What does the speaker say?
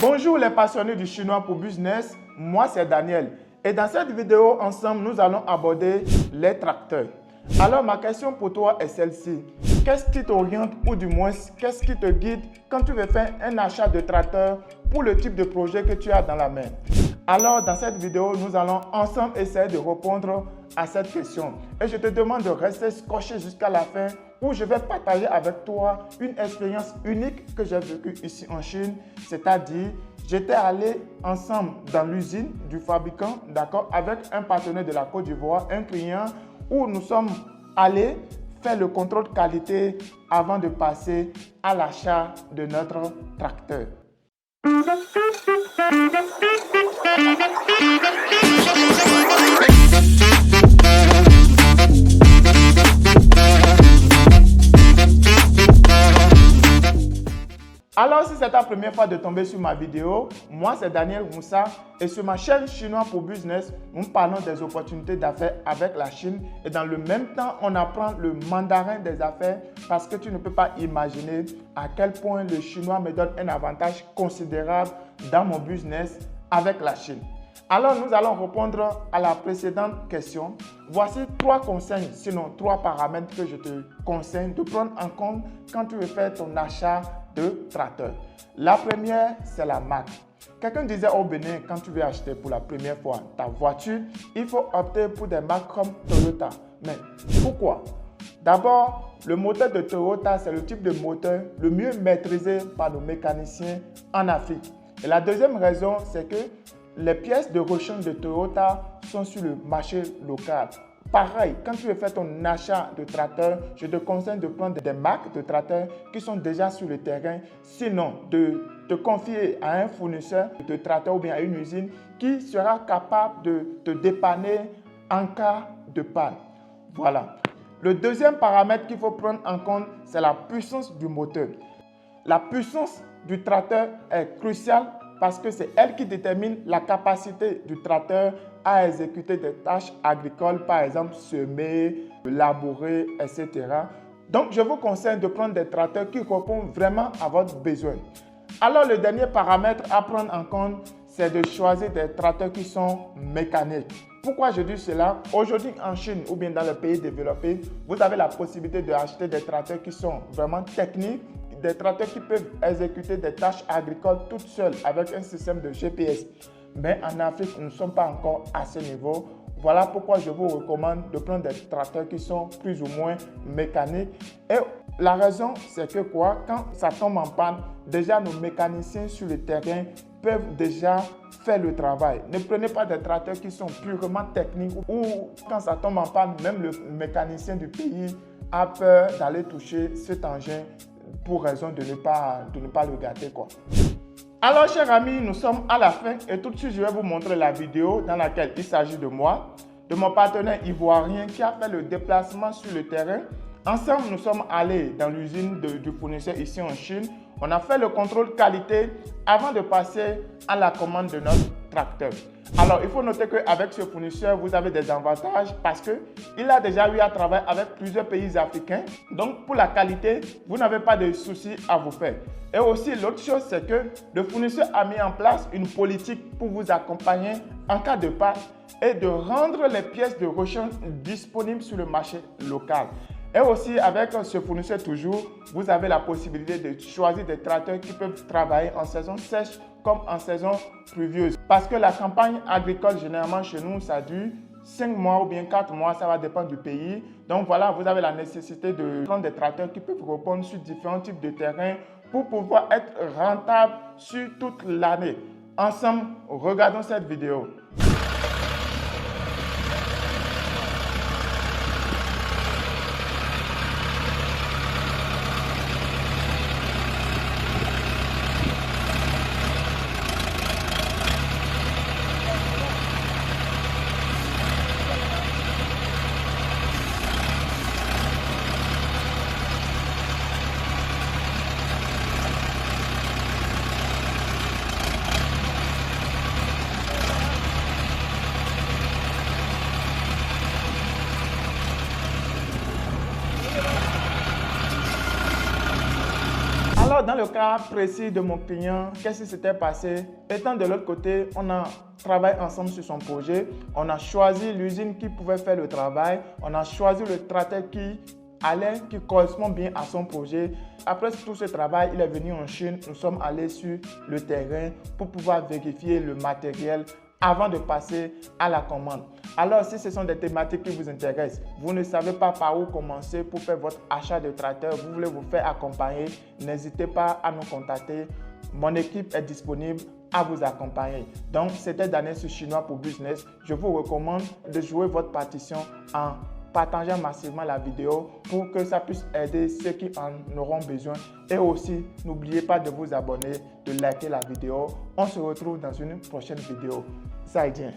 Bonjour les passionnés du chinois pour business, moi c'est Daniel et dans cette vidéo ensemble nous allons aborder les tracteurs. Alors ma question pour toi est celle-ci. Qu'est-ce qui t'oriente ou du moins qu'est-ce qui te guide quand tu veux faire un achat de tracteur pour le type de projet que tu as dans la main? Alors dans cette vidéo nous allons ensemble essayer de répondre à cette question et je te demande de rester scotché jusqu'à la fin où je vais partager avec toi une expérience unique que j'ai vécue ici en Chine, c'est-à-dire j'étais allé ensemble dans l'usine du fabricant, d'accord, avec un partenaire de la Côte d'Ivoire, un client où nous sommes allés faire le contrôle qualité avant de passer à l'achat de notre tracteur. Alors, si c'est ta première fois de tomber sur ma vidéo, moi c'est Daniel Moussa et sur ma chaîne Chinois pour Business, nous parlons des opportunités d'affaires avec la Chine et dans le même temps, on apprend le mandarin des affaires parce que tu ne peux pas imaginer à quel point le chinois me donne un avantage considérable dans mon business avec la Chine. Alors, nous allons répondre à la précédente question. Voici 3 conseils, sinon 3 paramètres que je te conseille de prendre en compte quand tu veux faire ton achat de tracteur. La première, c'est la marque. Quelqu'un disait au Bénin, quand tu veux acheter pour la première fois ta voiture, il faut opter pour des marques comme Toyota. Mais pourquoi? D'abord, le moteur de Toyota, c'est le type de moteur le mieux maîtrisé par nos mécaniciens en Afrique. Et la deuxième raison, c'est que les pièces de rechange de Toyota sont sur le marché local. Pareil, quand tu veux faire ton achat de tracteur, je te conseille de prendre des marques de tracteurs qui sont déjà sur le terrain. Sinon, de te confier à un fournisseur de tracteur ou bien à une usine qui sera capable de te dépanner en cas de panne. Voilà. Le deuxième paramètre qu'il faut prendre en compte, c'est la puissance du moteur. La puissance du tracteur est cruciale parce que c'est elle qui détermine la capacité du tracteur à exécuter des tâches agricoles, par exemple semer, labourer, etc. Donc, je vous conseille de prendre des tracteurs qui répondent vraiment à votre besoin. Alors, le dernier paramètre à prendre en compte, c'est de choisir des tracteurs qui sont mécaniques. Pourquoi je dis cela? Aujourd'hui, en Chine ou bien dans les pays développés, vous avez la possibilité d'acheter des tracteurs qui sont vraiment techniques, des tracteurs qui peuvent exécuter des tâches agricoles toutes seules avec un système de GPS. Mais en Afrique, nous ne sommes pas encore à ce niveau. Voilà pourquoi je vous recommande de prendre des tracteurs qui sont plus ou moins mécaniques. Et la raison, c'est que quoi? Quand ça tombe en panne, déjà nos mécaniciens sur le terrain peuvent déjà faire le travail. Ne prenez pas des tracteurs qui sont purement techniques ou quand ça tombe en panne, même le mécanicien du pays a peur d'aller toucher cet engin pour raison de ne pas le gâter, quoi. Alors, chers amis, nous sommes à la fin et tout de suite, je vais vous montrer la vidéo dans laquelle il s'agit de moi, de mon partenaire ivoirien qui a fait le déplacement sur le terrain. Ensemble, nous sommes allés dans l'usine du fournisseur ici en Chine. On a fait le contrôle qualité avant de passer à la commande de notre tracteur. Alors, il faut noter qu'avec ce fournisseur, vous avez des avantages parce qu'il a déjà eu à travailler avec plusieurs pays africains. Donc, pour la qualité, vous n'avez pas de soucis à vous faire. Et aussi, l'autre chose, c'est que le fournisseur a mis en place une politique pour vous accompagner en cas de panne et de rendre les pièces de rechange disponibles sur le marché local. Et aussi, avec ce fournisseur toujours, vous avez la possibilité de choisir des tracteurs qui peuvent travailler en saison sèche comme en saison pluvieuse. Parce que la campagne agricole, généralement chez nous, ça dure 5 mois ou bien 4 mois, ça va dépendre du pays. Donc voilà, vous avez la nécessité de prendre des tracteurs qui peuvent répondre sur différents types de terrains pour pouvoir être rentable sur toute l'année. Ensemble, regardons cette vidéo. le cas précis de mon client, qu'est-ce qui s'était passé? Étant de l'autre côté, on a travaillé ensemble sur son projet. On a choisi l'usine qui pouvait faire le travail. On a choisi le tracteur qui correspond bien à son projet. Après tout ce travail, il est venu en Chine. Nous sommes allés sur le terrain pour pouvoir vérifier le matériel avant de passer à la commande. Alors, si ce sont des thématiques qui vous intéressent, vous ne savez pas par où commencer pour faire votre achat de tracteur, vous voulez vous faire accompagner, n'hésitez pas à nous contacter. Mon équipe est disponible à vous accompagner. Donc, c'était Daniel sur Chinois pour Business. Je vous recommande de jouer votre partition en partageant massivement la vidéo pour que ça puisse aider ceux qui en auront besoin. Et aussi, n'oubliez pas de vous abonner, de liker la vidéo. On se retrouve dans une prochaine vidéo. Zaijian.